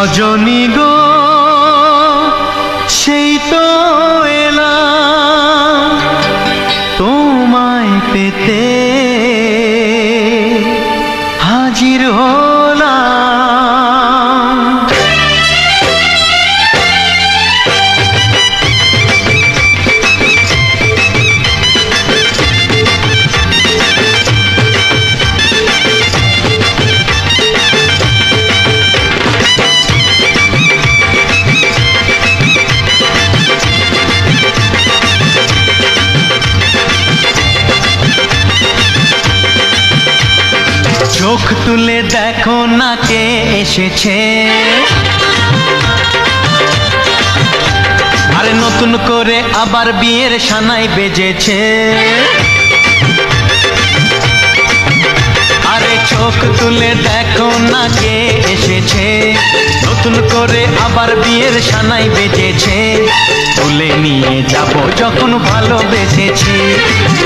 রজনী গো সেই তো এলাম তোমায় পেতে হাজির হলাম। চোখ তুলে দেখো না কে এসেছে, আরে নতুন করে আবার বিয়ের সানাই বেজেছে। আরে চোখ তুলে দেখো না কে এসেছে, নতুন করে আবার বিয়ের সানাই বেজেছে। তুলে নিয়ে যাব যখন ভালোবেসেছি,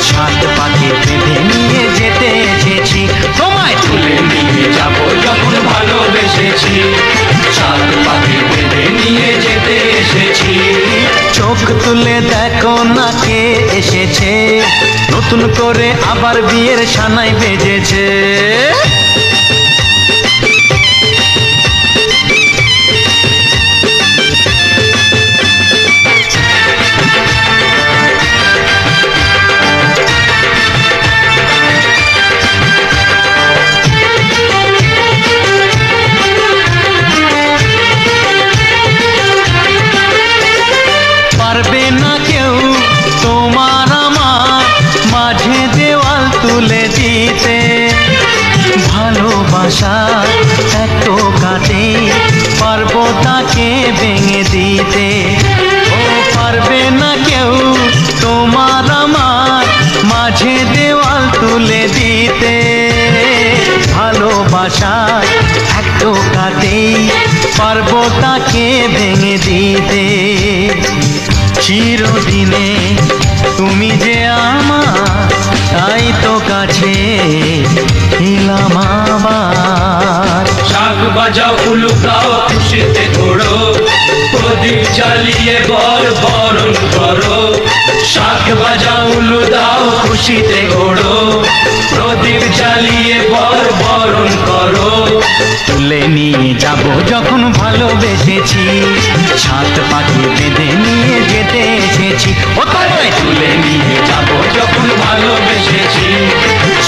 সাত পাকে বেঁধে নিয়ে যেতে এসেছি। তোমায় তুলে নিয়ে যাব যখন ভালোবেসেছি, সাত পাকে বেঁধে নিয়ে যেতে এসেছি। চোখ তুলে দেখো না কে এসেছে, নতুন করে আবার বিয়ের সানাই বেজেছে। পারবে না কেউ তোমার আমার মাঝে দেওয়াল তুলে দিতে, ভালোবাসা এত কাটে পারবো তাকে ভেঙে দিতে। ও পারবে না কেউ তোমার আমার মাঝে দেওয়াল তুলে দিতে, ভালোবাসা এত কাটে পারবো তাকে ভেঙে দিতে। চিরদিনে তুমি যে আমার, তাই তো কাছে এলাম আবার। শাক বাজাও উলু গাও খুশিতে ঘোড়ো, প্রদীপ জ্বালিয়ে বরণ করো। শাক বাজাও উলু দাও খুশিতে ঘোড়ো, প্রদীপ জ্বালিয়ে বরণ করো। তুলে নিয়ে যাব যখন ভালোবেসেছি, সাত পাখি বেঁধে নিয়ে যেতে এসেছি। ও তাই তুলে নিয়ে যাব যখন ভালোবেসেছি,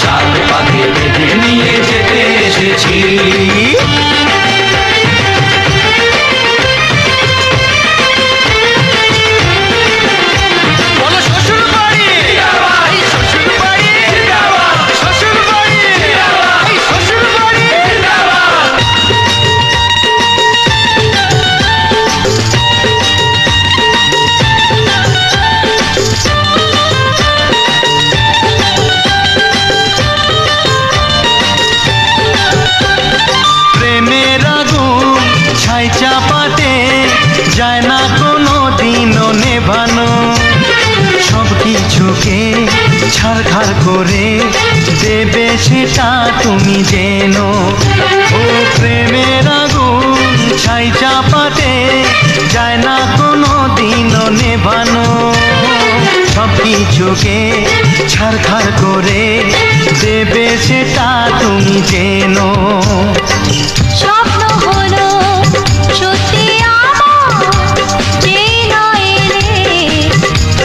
সাত পাখি বেঁধে নিয়ে যেতে এসেছি। চাপাতে যায় না কোনো দিনও নেভানো, সব কিছুকে ছাড়খাড় করে দেবে সেটা তুমি জেনো। ও প্রেমের আগুন ছাই চাপাতে যায় না কোনো দিনও নেভানো, সব কিছুকে ছাড়খাড় করে দেবে সেটা তুমি জেনো। স্বপ্ন হলো সত্যি আমার, যেই নয় এলে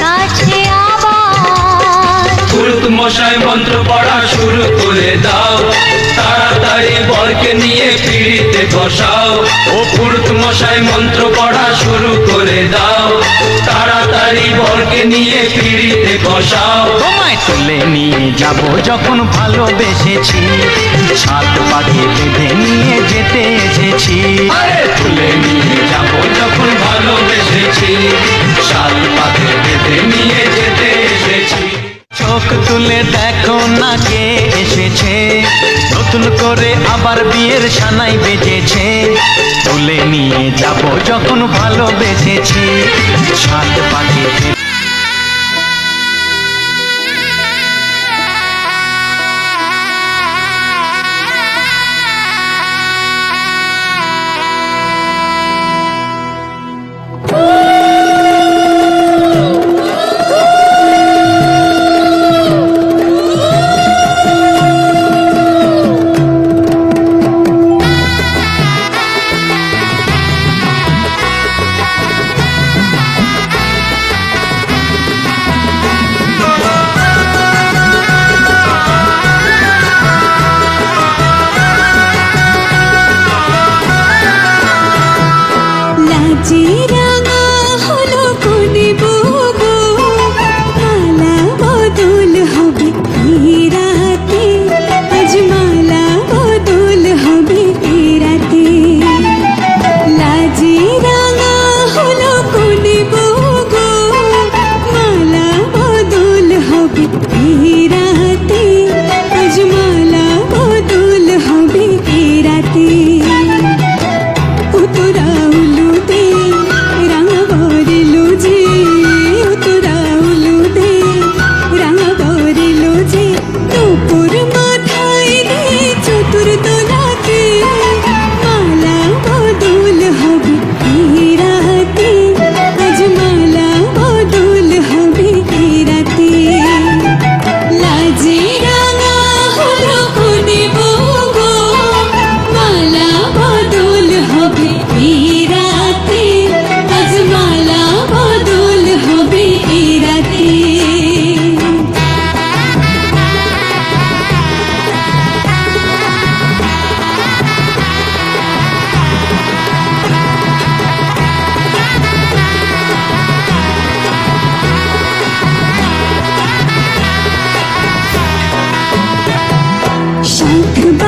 কাছে আবার। পুরুত মশাই মন্ত্র পড়া শুরু করে দাও, তাড়াতাড়ি বরকে নিয়ে পিড়িতে বসাও। ও পুরুত মশাই মন্ত্র পড়া শুরু করে দাও, তাড়াতাড়ি বরকে নিয়ে পিড়িতে বসাও। তোমায় তুলে নিয়ে যাব যখন ভালোবেসেছি, সাত পাখি বেঁধে নিয়ে যেতে এসেছি। আরে তুলে নিয়ে যাব যখন ভালোবেসেছি, সাত পাখি বেঁধে নিয়ে যেতে এসেছি। চোখ তুলে দেখো না কে এসেছে, নতুন করে আবার বিয়ের সানাই বেজেছে। তুলে নিয়ে যাব যখন ভালোবেসেছি, সাত পাখি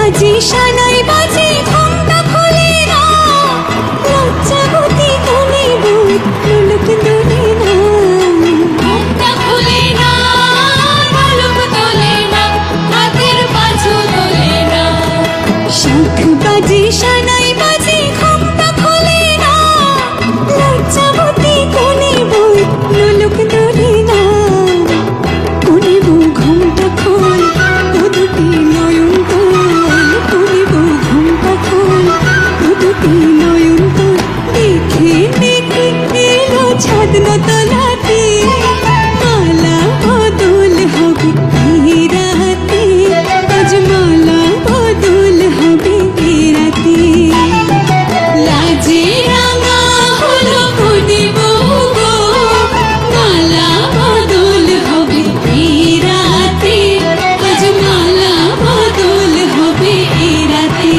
বাজে সানাই বাজে ঘুমটা খোলে না লজ্জাবতী কোনে বউ নুলুক দোলে না ঘুমটা খোলে না নুলুক দোলে না হাতের পাছু দোলে না শাঁখ বাজে সানাই বাজে ঘুমটা খোলে না লজ্জাবতী কোনে বউ নুলুক দোলে না কোনে বউ ঘুমটা খোল ও দুটি নয়ন তোল কোনে বউ ঘুমটা খোল ও দুটি নয়ন তোল দেখে দেখে এলো ছাদন তলাতে মালা বদল হবে এই রাতে আজ মালা বদল হবে এই রাতে লাজে রাঙা হলো কোনে বউ গো মালা বদল হবে এই রাতে আজ মালা বদল হবে এই রাতে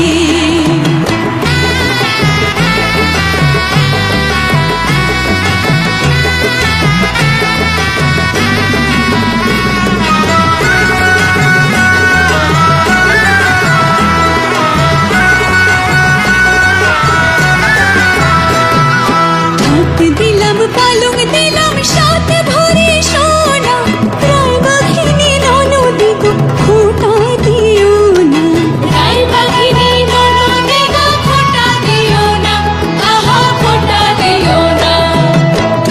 হাত দিলাম পালং দিলাম সাত ভরে সোনা রায় বাঘিনী ননদী গো খোটা দিও না রায় বাঘিনী ননদী গো খোটা দিও না আহা খোটা দিও না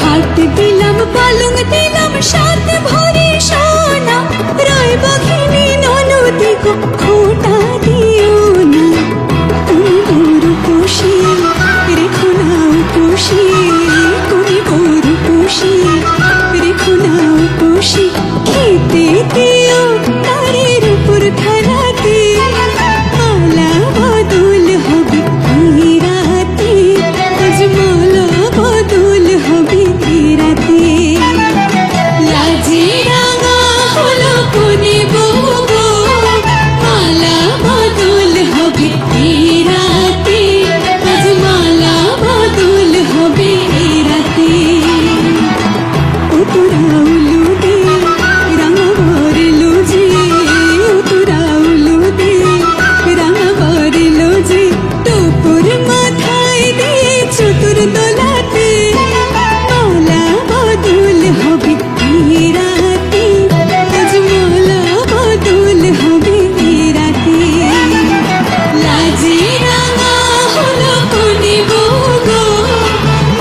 হাত দিলাম পালং দিলাম সাত ভরে সোনা রায় বাঘিনী ননদী গো খোটা দিও না তুমি বড় খুশি রেখো না খুশি তুমি বড় খুশি রেখো না খুশি খেতে দিও তারের উপর থালাতে মালা বদল হবে এই রাতে আজ মালা বদল হবে এই রাতে লাজে রাঙা হলো কোনে বউ গো মালা বদল হবে এই রাতে আজ মালা বদল হবে এই রাতে ও তোরা উলু দে রাঙা বরলো যে ও তোরা উলু দে রাঙা বরলো যে তোর মাথায় দিয়ে চতুর দোলাতে মালা বদল হবে এই রাতে আজ মালা বদল হবে এই রাতে লাজে রাঙা হলো কোনে বউ গো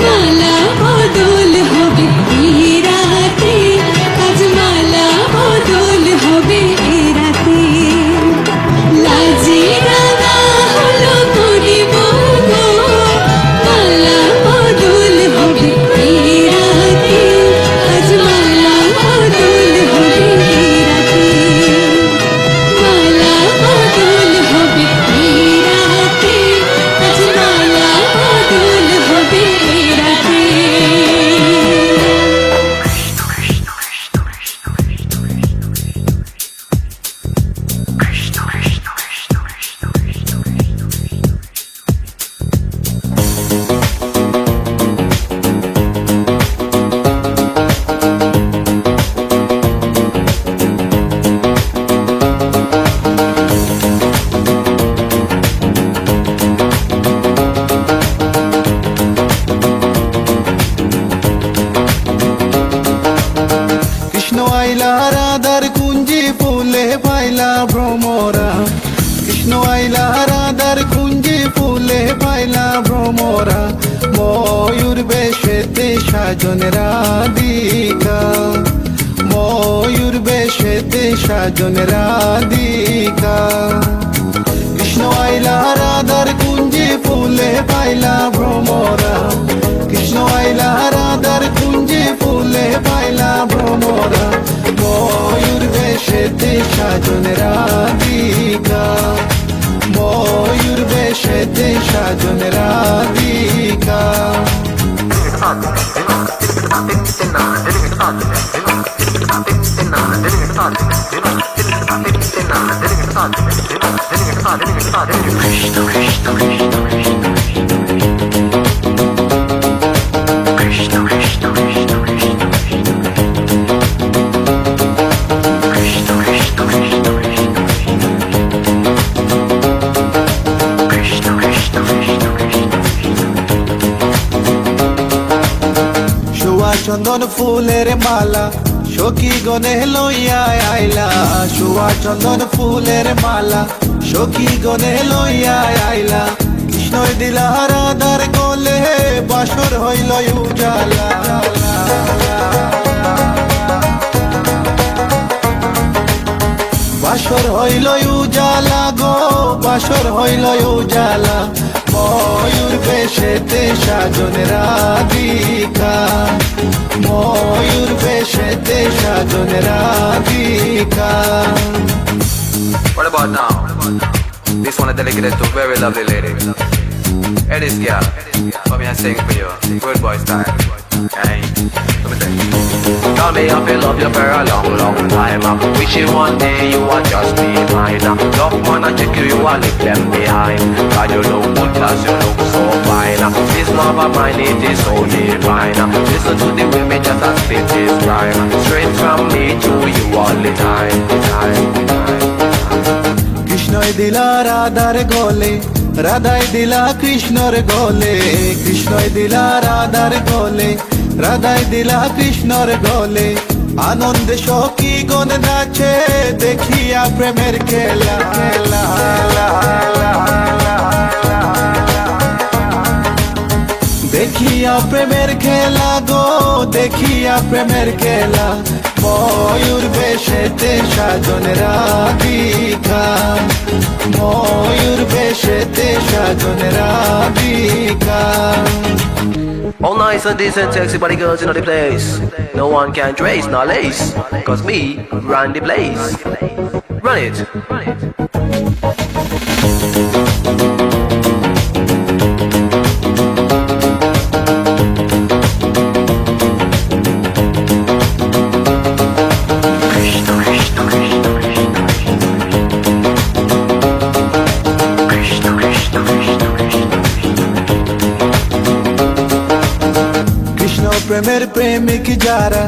মালা বদল হবে এই রাতে আজ মালা বদল হবে এই রাতে লাজে রাঙা হলো কোনে বউ গো মালা বদল হবে এই রাতে আজ মালা বদল হবে এই রাতে মালা বদল হবে এই রাতে আজ মালা বদল হবে এই রাতে কৃষ্ণ আইলা রাধার কুঞ্জি ফুলে পাইলা ভ্রমরা কৃষ্ণ আইলা রাধার কুঞ্জি ফুলে পাইলা ভ্রমরা ময়ূর বেশেতে সাজন রাধিকা ময়ূর বেশেতে সাজন রাধিকা কৃষ্ণ আইলা রাধার কুঞ্জি ফুলে পাইলা ভ্রমরা কৃষ্ণ আইলা রাধার কুঞ্জি ফুলে পাইলা ভ্রমরা ময়ূর বেশেতে সাজন রাধিকা ময়ূর বেশেতে সাজন রাধিকা চন্দন ফুলের মালা সখী গনে লইয়া আইলা, সুয়া চন্দন ফুলের মালা সখী গনে লইয়া আইলা। কৃষ্ণই দিলা রাধার গলে বাসর হইল উজালা। বাসর হইল উজালা গো, বাসর হইল উজালা। ময়ূর বেশেতে সাজন রাধিকা, ময়ূর বেশেতে সাজন Radhika. What about now? This one is dedicated to a very lovely lady. It is girl. Come here and sing for you. Good boy style. Hey, let me sing. Tell me I've been love you for a long, long time. Wishing one day you would just be mine. Love wanna check you, you will leave them behind. God, you look good, cause you look so fine. This love of mine, it is so divine. Listen to the women just as spit this rhyme. Straight from me to you all the time. কৃষ্ণই দিলা রাধার গলে, রাধাই দিলা কৃষ্ণর গলে। কৃষ্ণই দিলা রাধার গলে, রাধাই দিলা কৃষ্ণর গলে। আনন্দে সখী গণ নাচে দেখিয়া প্রেমের খেলা। দেখিয়া প্রেমের খেলা গো, দেখিয়া প্রেমের খেলা। ময়ূর বেশেতে সাজন রাধিকা, ময়ূর বেশেতে সাজন Radhika. All nice and decent, sexy body girls in the place. No one can trace nor lace, cause me run the place. Run it. প্রেমের প্রেমিক যারা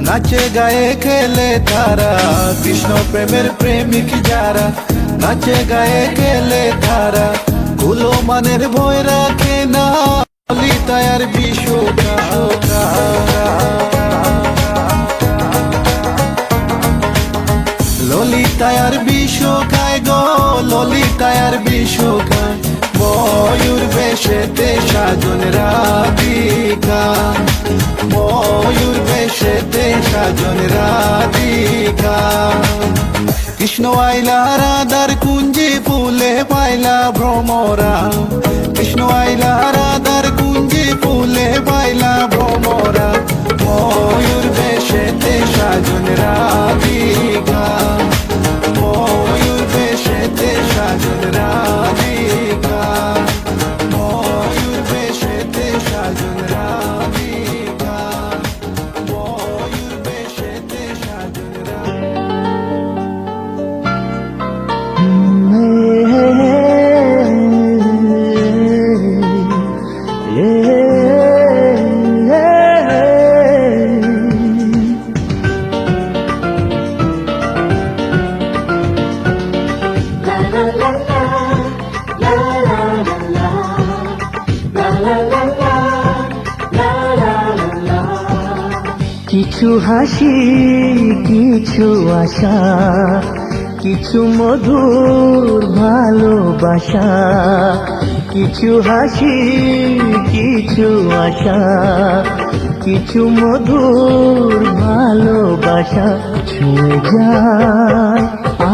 নাচে গায়ে খেলে তারা। কৃষ্ণ প্রেমের প্রেমিক যারা নাচে গায়ে খেলে তারা। কুলো মানের ভয় রাখে না ললিতায়ার বিশ্বকা। ললিতায়ার বিশ্বকায় গো, ললিতায়ার বিশ্বকায়। ময়ূর বেশেতে সাজন রাধিকা, ময়ূর বেশেতে সাজন রাধিকা। কৃষ্ণ আইলা রাধার কুঞ্জি ফুলে পাইলা ভ্রমরা। কৃষ্ণ আইলা রাধার কুঞ্জি ফুলে পাইলা ভ্রমরা। ময়ূর বেশেতে সাজন রাধিকা, ময়ূর বেশেতে সাজন রাধিকা, ময়ূর বেশেতে সাজন রাধিকা, ময়ূর বেশেতে সাজন রাধিকা। কিছু হাসি, কিছু আশা, কিছু মধুর ভালোবাসা। কিছু হাসি, কিছু আশা, কিছু মধুর ভালোবাসা। ছুঁয়ে যায়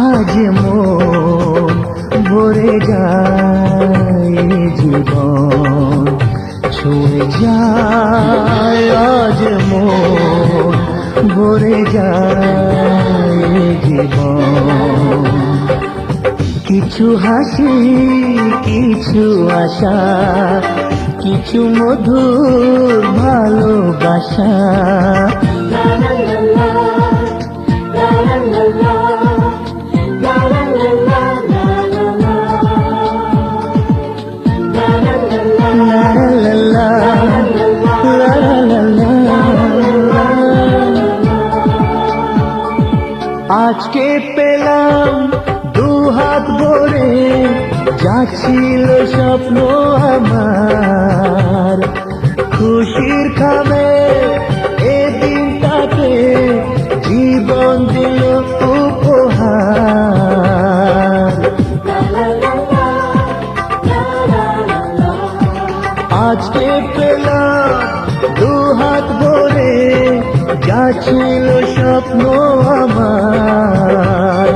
আজ মন, ভরে যায় জীবন। ছুঁয়ে যায় আজ মন, ভরে যায় জীবন। কিছু হাসি, কিছু আশা, কিছু মধুর ভালোবাসা। আজকে পেলাম দুহাত ভরে, যাচ্ছিল স্বপ্ন আমার। খুশির খাবে যা ছিল স্বপ্ন আমার,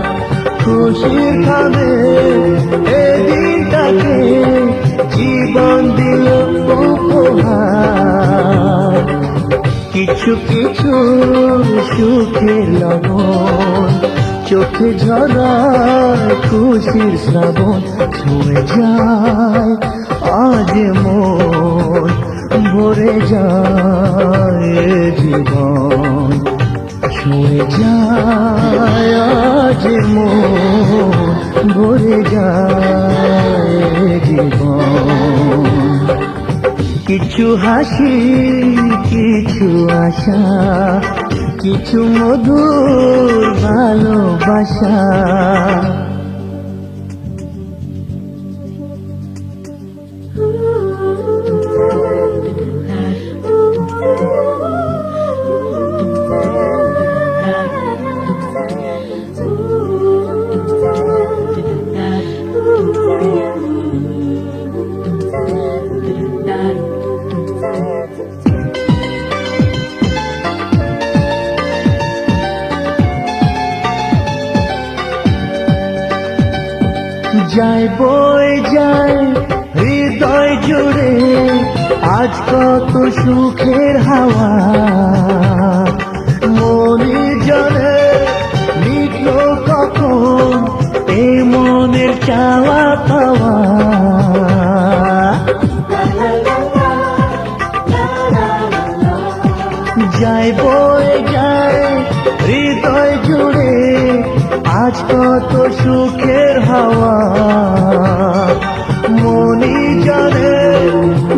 খুশির খাবে এদিনটাকে জীবন দিল উপহার। কিছু কিছু সুখের লবণ চোখে ঝরায় খুশির শ্রাবণ, ছুঁয়ে যায় আজ মন, ভরে যায় জীবন, ছুঁয়ে যায় আজ মন, ভরে যায় জীবন। কিছু হাসি, কিছু আশা, কিছু মধুর ভালোবাসা। যায় বয়ে যায় হৃদয় জুড়ে আজ কত সুখের হাওয়া, মনে জানে মিটল কখন এ মনের চাওয়া পাওয়া। যায় বয়ে যায় হৃদয় জুড়ে আজ কত সুখের হাওয়া, মনি জানে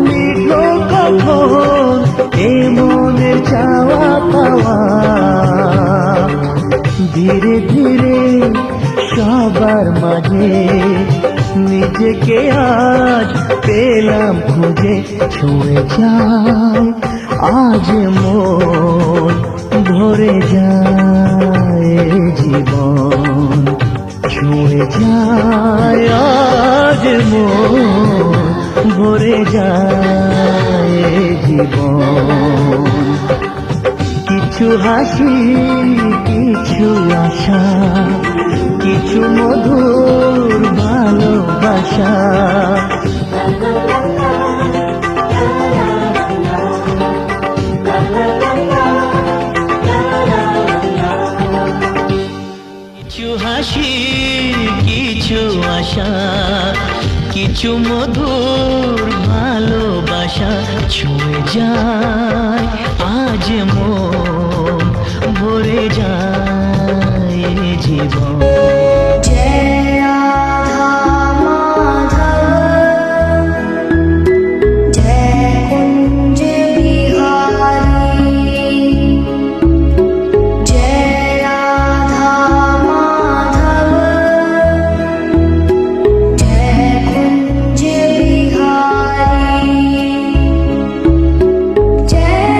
মিটল কখন এ মনের চাওয়া পাওয়া। ধীরে ধীরে সবার মাঝে নিজেকে আজ পেলাম খুঁজে, ছুঁয়ে যায় আজ মন, ভরে যায় জীবন, ছুঁয়ে যায় আজ মন, ভরে যায় জীবন। কিছু হাসি, কিছু আশা, কিছু মধুর ভালোবাসা। কিছু হাসি, কিছু আশা, কিছু মধুর ভালোবাসা, ছুঁয়ে যায় আজ মন, ভরে যায় জীবন। जय राधा माधव, जय कुंज बिहारी, जय राधा माधव, जय कुंज बिहारी, जय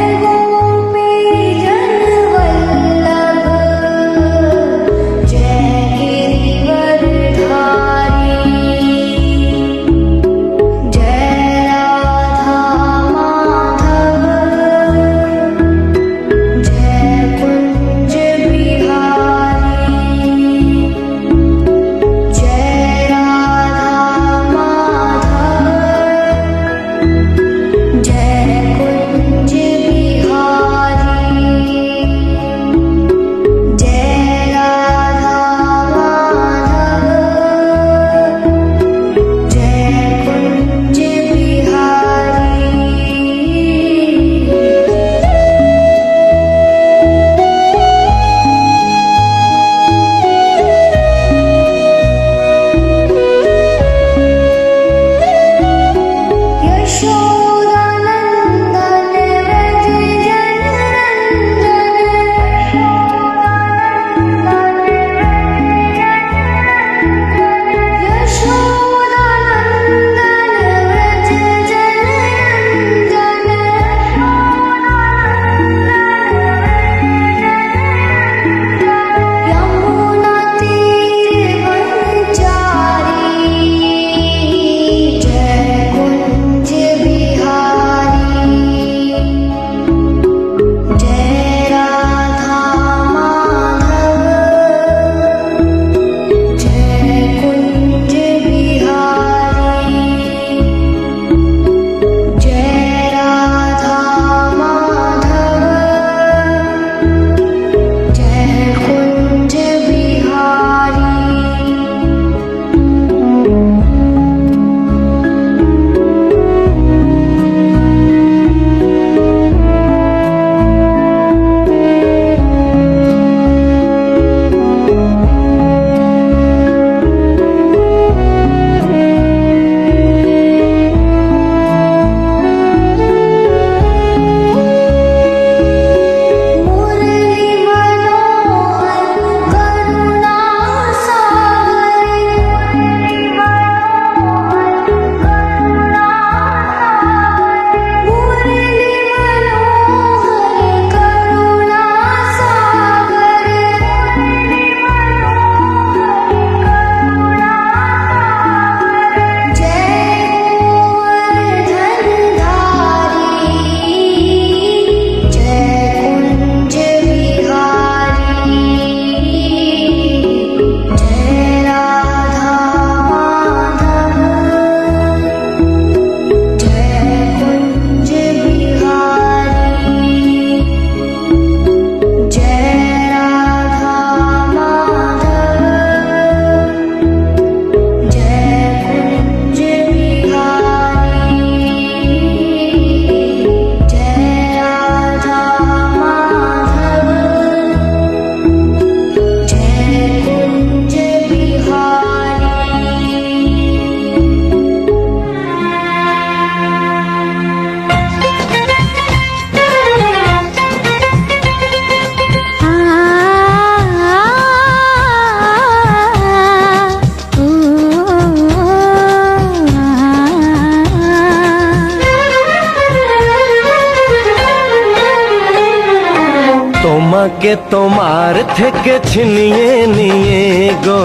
তোমাকে তোমার থেকে ছিনিয়ে নিয়ে গো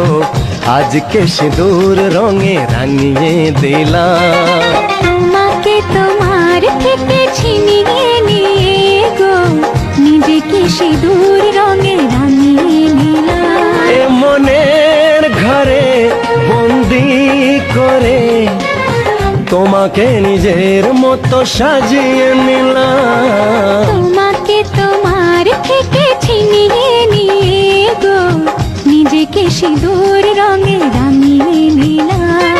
আজকে সিঁদুর রঙে রাঙিয়ে দিলাম। তোমাকে তোমার থেকে ছিনিয়ে নিয়ে গো নিজেকে সিঁদুর রঙে রাঙিয়ে নিলাম। এ মনের ঘরে বন্দি করে তোমাকে নিজের মতো সাজিয়ে নিলাম। তোমাকে তোমার থেকে ছিনিয়ে নিয়ে গো নিজেকে সিঁদুর রঙে রাঙিয়ে নিলাম।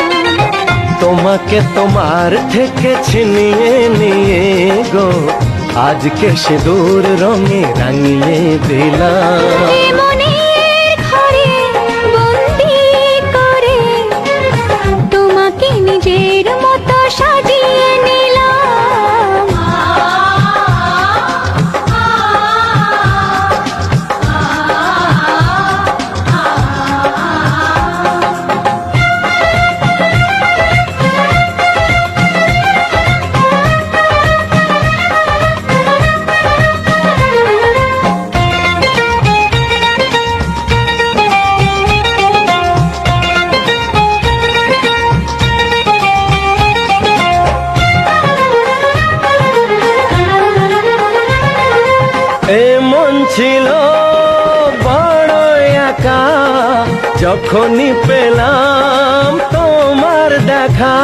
তোমাকে তোমার থেকে ছিনিয়ে নিয়ে গো আজকে সিঁদুর রঙে রাঙিয়ে দিলাম। এ মনের ঘরে বন্দি করে তোমাকে নিজের মতো সাজিয়ে নিলাম। এ মন ছিল বড় একা যখনই পেলাম তোমার দেখা।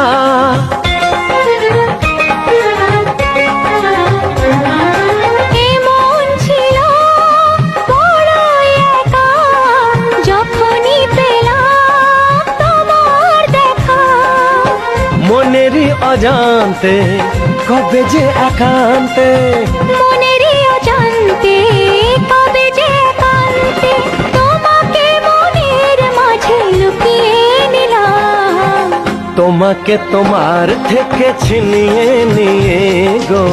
এমন ছিল বড় একা যখনই পেলাম তোমার দেখা। মনেরই অজান্তে কবে যে একান্তে মনেরই অজান্তে কবে যে একান্তে তোমাকে মনের মাঝে লুকিয়ে নিলাম। তোমাকে তোমার থেকে ছিনিয়ে নিয়ে গো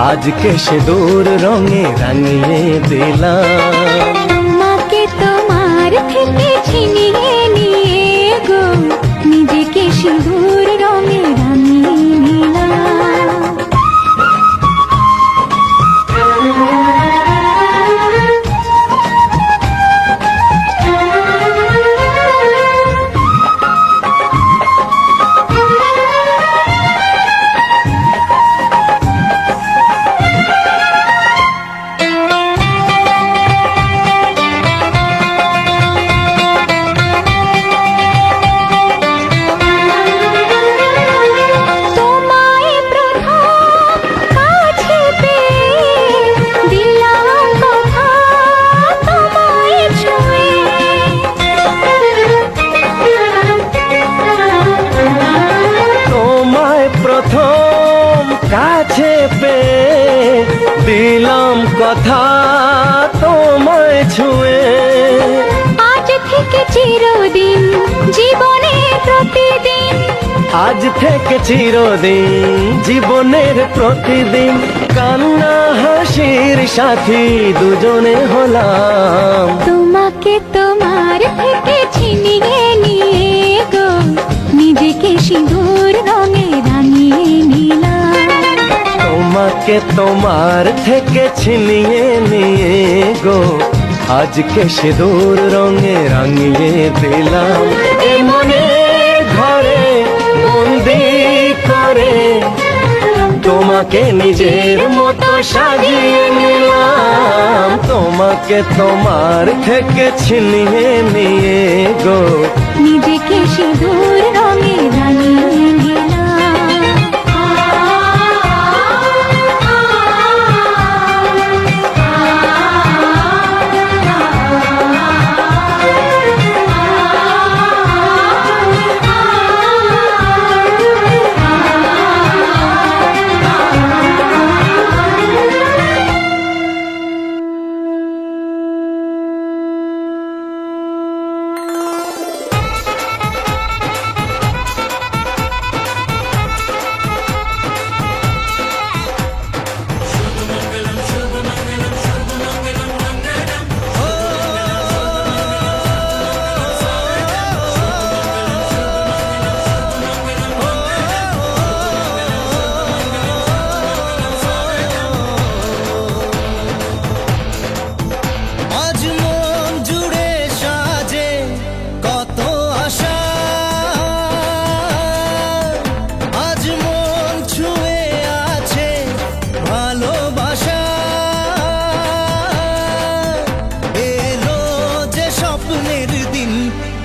আজকে সিঁদুর রঙে রাঙিয়ে দিলাম। তোমাকে তোমার থেকে ছিনিয়ে নিয়ে গো নিজেকে সিঁদুর রঙে রাঙিয়ে নিলাম। তোমায় প্রথম কাছে পেয়ে দিলাম কথা তোমায় ছুঁয়ে। তোমায় প্রথম কাছে পেয়ে দিলাম কথা তোমায় ছুঁয়ে। আজ থেকে চিরদিন জীবনে প্রতিদিন আজ থেকে চিরদিন জীবনের প্রতিদিন কান্না হাসির সাথী দুজনে হলাম। তোমাকে তোমার থেকে ছিনিয়ে নিয়ে গো নিজেকে সিঁদুর রঙে রাঙিয়ে নিলাম। তোমাকে তোমার থেকে ছিনিয়ে নিয়ে গো আজকে সিঁদুর রঙে রাঙিয়ে দিলাম। এ মনে ঘরে বন্দি করে তোমাকে নিজের মতো সাজিয়ে নিলাম। তোমাকে তোমার থেকে ছিনিয়ে নিয়ে গো নিজেকে সিঁদুর রঙে রাঙিয়ে নিলাম।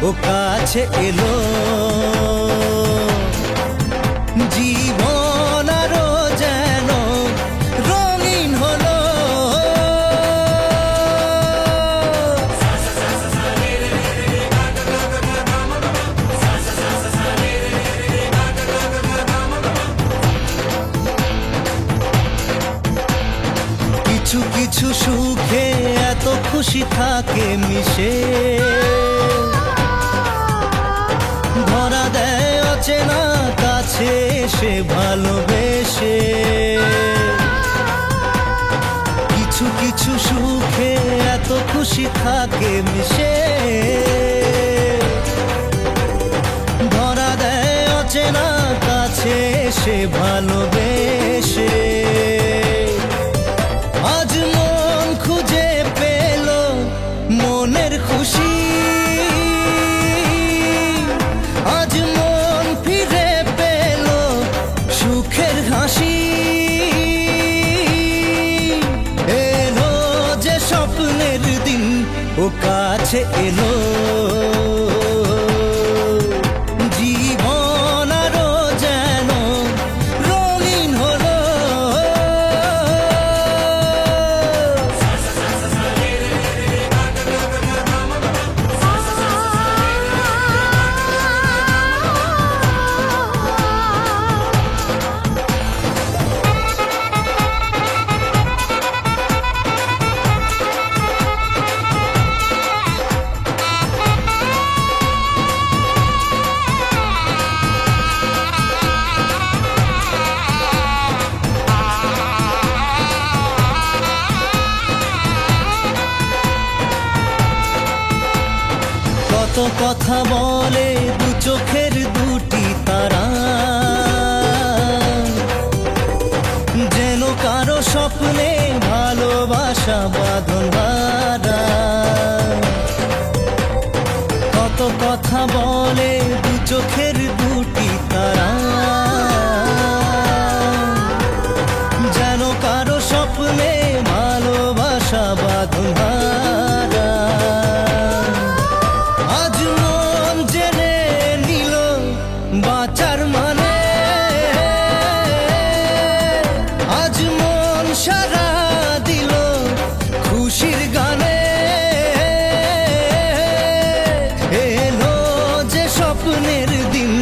ও কাছে এলো জীবন আরো যেন রঙিন হলো কিছু কিছু সুখে এত খুশি থাকে মিশে ধরা দেয় অচেনা কাছে সে ভালোবেসে কিছু কিছু সুখে এত খুশি থাকে মিশে ধরা দেয় অচেনা কাছে সে ভালোবেসে আজ মন খুঁজে পেল মনের খুশি আজ মন ফিরে পেল সুখের হাসি এলো যে স্বপ্নের দিন ও কাছে এলো জীবন আরো যেন রঙিন হলো কত কথা বলে দু চোখের দুটি তারা যেন কারো স্বপ্নে ভালোবাসা বাঁধন হারা কত কথা বলে দু চোখের দুটি তারা যেন কারো স্বপ্নে ভালোবাসা বাঁধন হারা আজ মন জেনে নিল বাঁচার মানে আজ মন সারা দিল খুশির গানে এলো যে স্বপ্নের দিন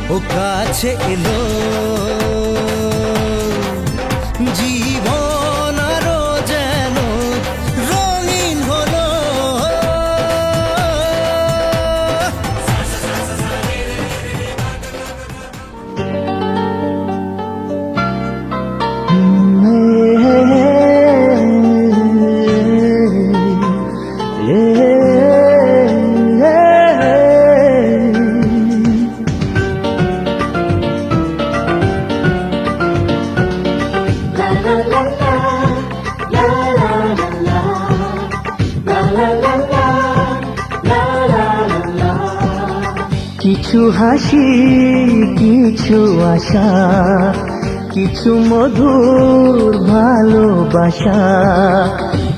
ও কাছে এলো জীবন আরো যেন রঙিন হলো কিছু হাসি কিছু আশা কিছু মধুর ভালোবাসা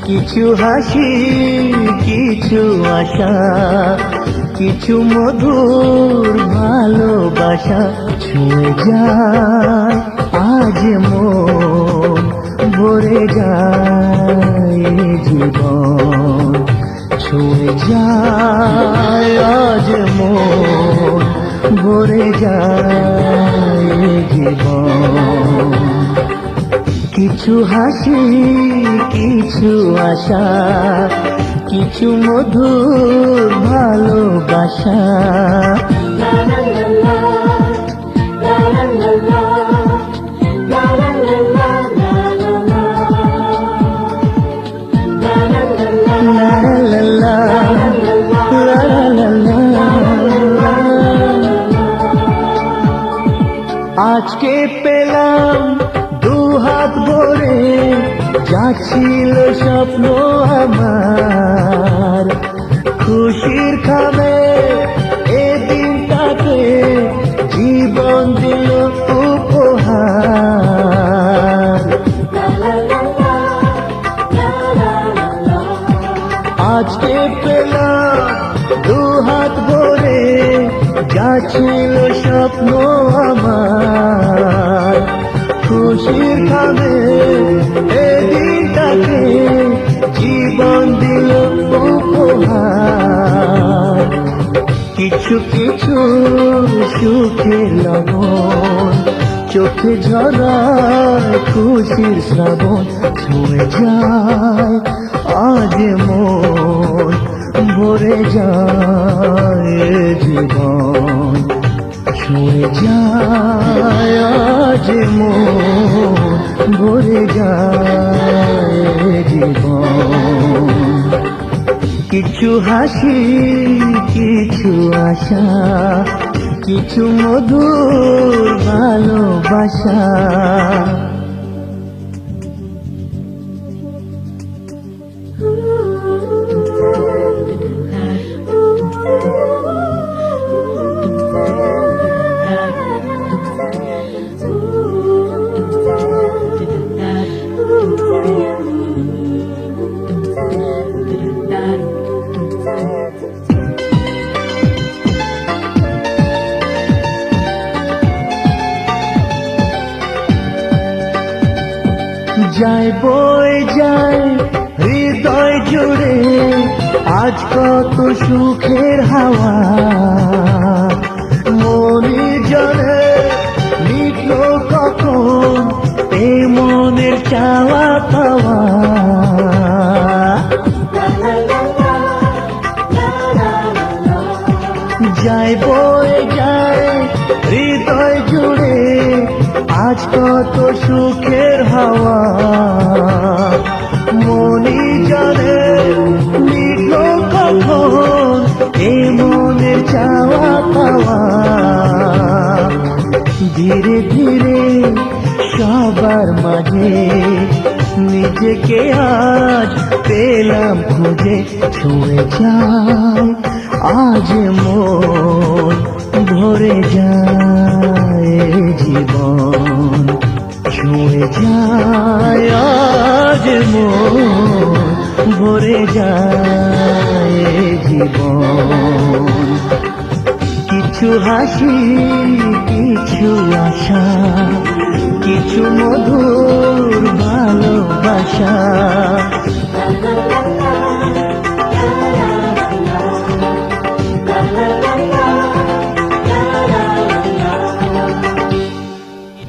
কিছু হাসি কিছু আশা কিছু মধুর ভালোবাসা ছুঁয়ে যায় আজ মন ভরে যায় জীবন ছুঁয়ে যায় আজ মন ভরে যায় জীবন কিছু হাসি কিছু আশা কিছু মধুর ভালোবাসা আজকে পেলাম দু হাত ভরে যাচ্ছিল স্বপ্ন আমার খুশির খাবে এ দিনটাকে জীবন দিল উপহার আজকে পেলাম দু হাত ভরে যা ছিল স্বপ্ন আমার খুশির খাবে এদিনটাকে জীবন দিল উপহার কিছু কিছু সুখের লবণ চোখে ঝরায় খুশির শ্রাবণ ছুঁয়ে যায় আজ মন ভরে যায় জীবন ছুঁয়ে যায় আজ মন ভরে যায় জীবন কিছু হাসি কিছু আশা কিছু মধুর ভালোবাসা যায় বই যায় হৃদয় জুড়ে আজ কত সুখের হাওয়া মনে জলে লিখলো কখন এই মনের চাওয়া পাওয়া যায় বই যায় হৃদয় জুড়ে আজ কত সুখের হাওয়া মনি জানে লিখলো কখন এ মনের চাওয়া পাওয়া ধীরে ধীরে সবার মাঝে নিজেকে আজ পেলাম খুঁজে ছুঁয়ে যায় আজ মন ভরে যায় জীবন ছুঁয়ে যায় আজ মন ভরে যায় জীবন কিছু হাসি কিছু আশা কিছু মধুর ভালোবাসা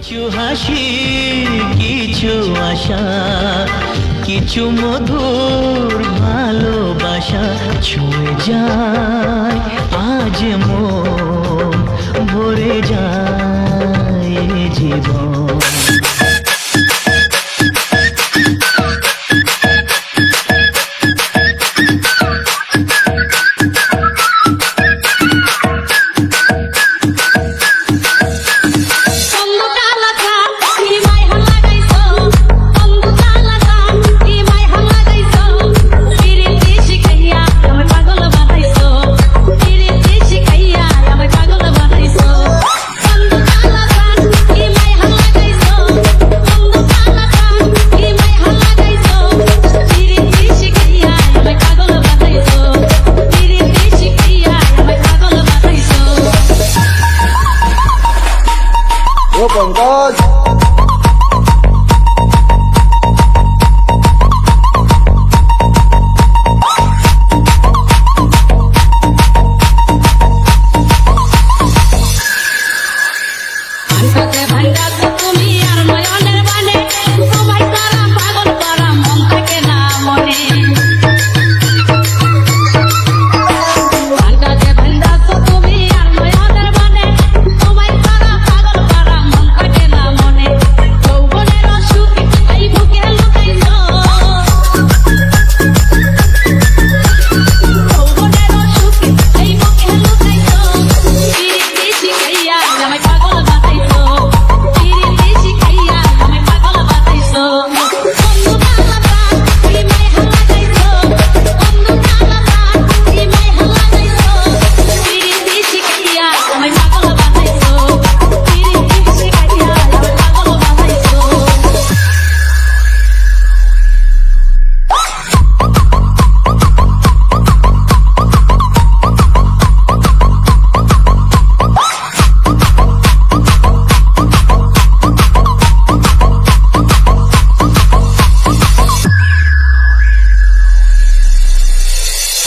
কিছু হাসি কিছু আশা কিছু মধুর ভালোবাসা ছুঁয়ে যায় আজ মন ভরে যায় জীবন Bye.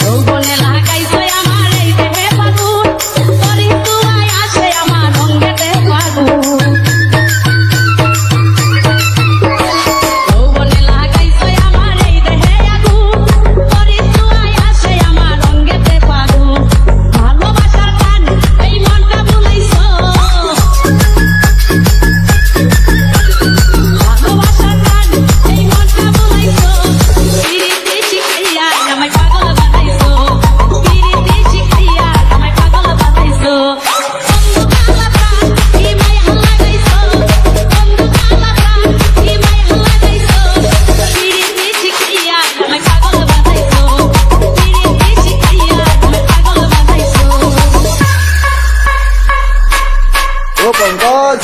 যৌবনে লাগাইছে আমার এই দেহে ফাগুন তোরই তুয়ায় আসে আমার অঙ্গেতে ফাগুন যৌবনে লাগাইছে আমার এই দেহে আগুন তোরই তুয়ায় আসে আমার অঙ্গেতে ফাগুন ভালোবাসার গান এই মনটা ভুলাইছো ভালোবাসার গান এই মনটা ভুলাইছো পিরিতি শিখাইয়া আমায় পাগল বানাইছো পিরিতি শিখাইয়া আমায় পাগল বানাইছো বন্ধু কালা প্রাণ কি মায়া লাগাইছো বন্ধু কালা প্রাণ কি মায়া লাগাইছো পিরিতি শিখাইয়া আমায় পাগল বানাইছো পিরিতি শিখাইয়া আমায় পাগল বানাইছো ও পঙ্কজ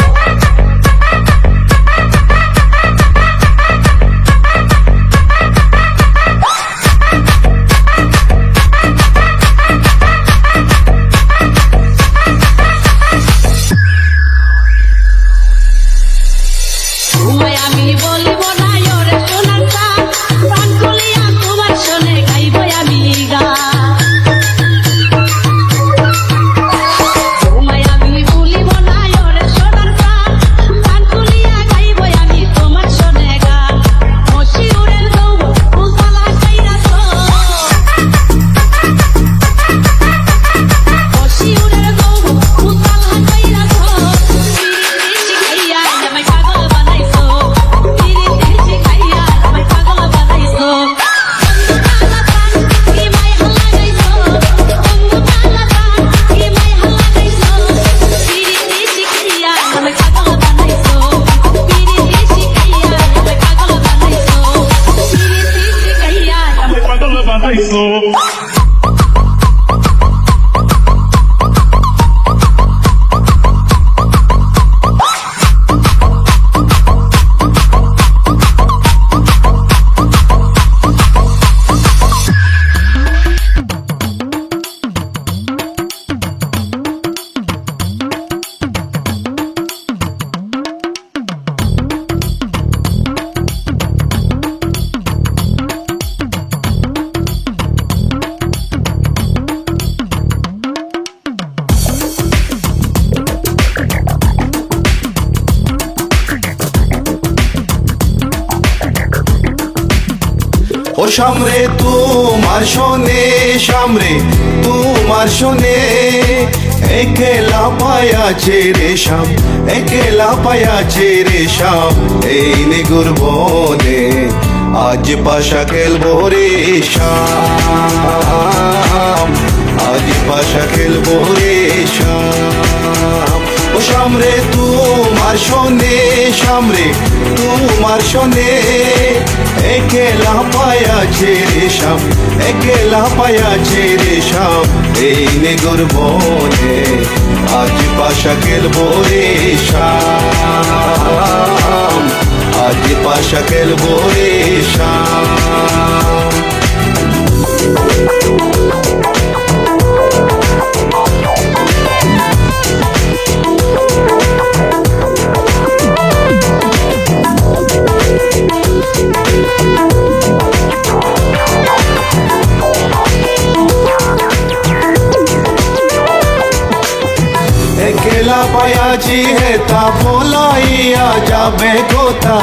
তোমায় আমি বলিব না ওরে সোনার চাঁদ প্রাণ খুলিয়া তোমার শোনে গাইব আমি গান তোমায় আমি বলিব না ওরে সোনার চাঁদ প্রাণ খুলিয়া গাইব আমি তোমার শোনে গান মশিউরের গৌব উজালা কাইরাছো মশিউরের গৌব উজালা কাইরাছো পিরিতি শিখাইয়া আমায় পাগল বানাইছো পিরিতি শিখাইয়া আমায় পাগল বানাইছো বন্ধু কালা প্রাণ কি মায়া লাগাইছো বন্ধু কালা প্রাণ কি মায়া লাগাইছো পিরিতি শিখাইয়া আমায় পাগল বানাইছো পিরিতি শিখাইয়া আমায় পাগল বানাইছো পিরিতি শিখাইয়া আমায় পাগল বানাইছো ও সামরে তোমার শোনে সামরে তোমার শোনে একেলা পায়াছে রে শাম একেলা পায়াছে রে শাম এই নিগুর বনে আজ পাশা খেলবো রে শাম আজ পাশা খেলবো রে শাম ও সামরে তোমার শোনে সামরে তোমার শোনে একেলা পায়াছে রে শাম একেলা পায়াছে রে শাম এই নেগুর বনে আজ পাশা খেলবো রে শাম আজ পাশা খেলবো রে শাম একেলা পায়াছি হেতা বলাইয়া যাবে কোথা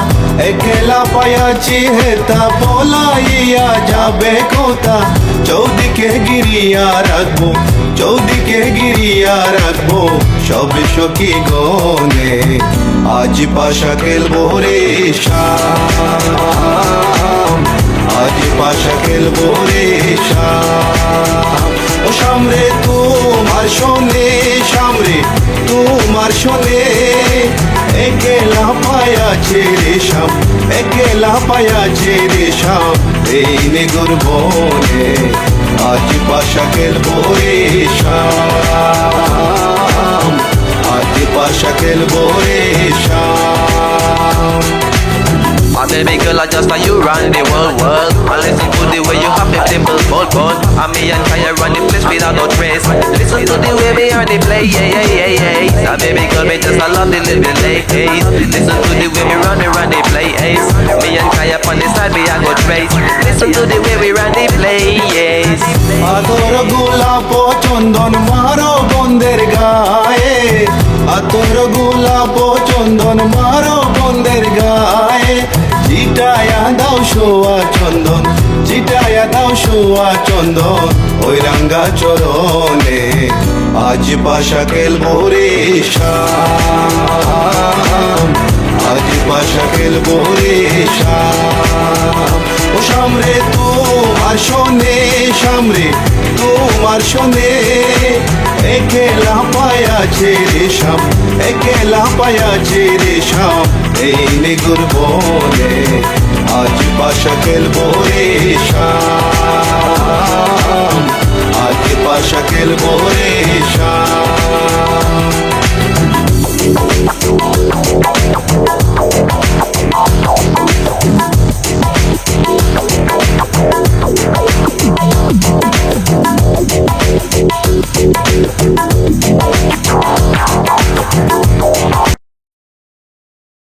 একেলা পায়াছি হেতা বলাইয়া যাবে কোথা চৌদিকে গিরিয়া রাখবো চৌদিকে গিরিয়া রাখবো সবে সখী গনে আজ পাশা খেলবো রে শাম আজ পাশা খেলবো রে শাম ও সামরে তোমার শোনে সামরে তোমার শোনে একেলা পায়াছে রে শাম একেলা পায়াছে রে শাম এই নেগুর বনে আজ পাশা খেলবো রে শাম আজ পাশা খেলবো রে শাম My baby girl, I just like you run the world. I listen to the way you have the dimple, bold. And me and Kaya run the place without no trace. Listen to the way we hear the play, yeah. My baby girl, me just I love the little ladies. Listen to the way we run the play, ace. Me and Kaya on the side, we I go trace. Listen to the way we run the play, yes. সোয়া চন্দন চিটায়া দাও সোয়া চন্দন ওই রাঙ্গা চরণে আজ পাশা খেলবো রে শাম আজ পাশা খেলবো রে শাম ও সামরে তোমার শোনে সামরে তোমার শোনে একেলা পায়াছে রে শাম একেলা পায়াছে রে শাম এই নিগুর বনে আজ পাশা খেলবো